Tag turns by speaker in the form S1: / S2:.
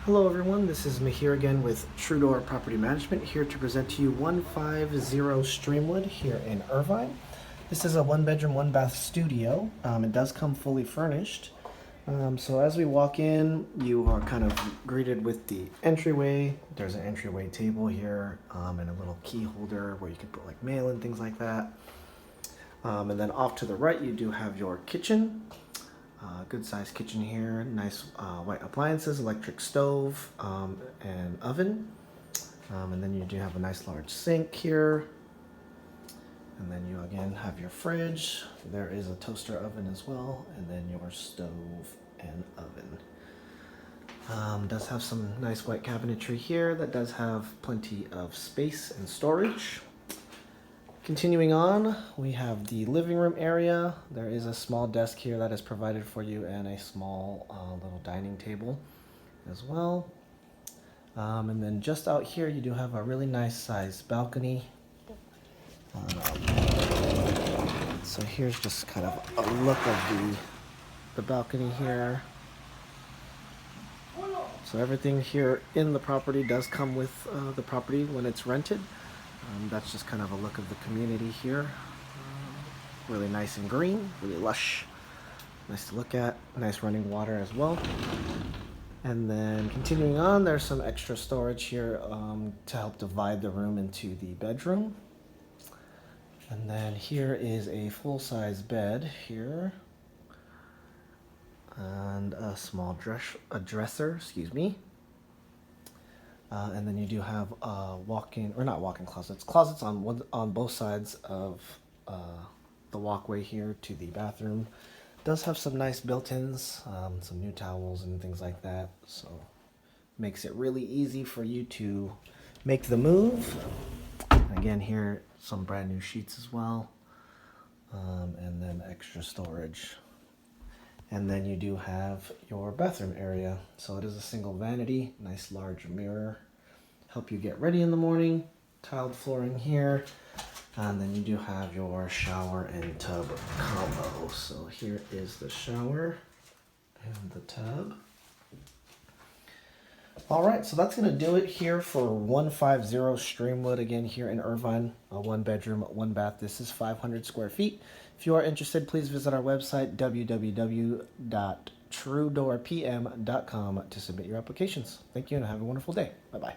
S1: Hello everyone, this is Mahir again with True Door Property Management, here to present to you 150 Streamwood here in Irvine. This is a one bedroom, one bath studio. It does come fully furnished. So as we walk in, you are kind of greeted with the entryway. There's an entryway table here and a little key holder where you can put like mail and things like that. And then off to the right, you do have your kitchen. Good sized kitchen here, nice white appliances, electric stove and oven. And then you do have a nice large sink here. And then you again have your fridge. There is a toaster oven as well, and then your stove and oven. Does have some nice white cabinetry here that does have plenty of space and storage. Continuing on, we have the living room area. There is a small desk here that is provided for you and a small little dining table as well. And then just out here, you do have a really nice sized balcony. So here's just kind of a look of the balcony here. So everything here in the property does come with the property when it's rented. That's just kind of a look of the community here. Really nice and green, really lush. Nice to look at, nice running water as well. And then continuing on, there's some extra storage here to help divide the room into the bedroom. And then here is a full-size bed here. And a small dresser, excuse me. And then you do have walk-in, or not walk-in closets, closets on both sides of the walkway here to the bathroom. Does have some nice built-ins, some new towels and things like that. So makes it really easy for you to make the move. And again, here some brand new sheets as well, and then extra storage. And then you do have your bathroom area. So it is a single vanity, nice large mirror. Help you get ready in the morning. Tiled flooring here. And then you do have your shower and tub combo. So here is the shower and the tub. All right, so that's gonna do it here for 150 Streamwood, again here in Irvine. A one bedroom, one bath. This is 500 square feet. If you are interested, please visit our website, www.truedoorpm.com, to submit your applications. Thank you and have a wonderful day. Bye-bye.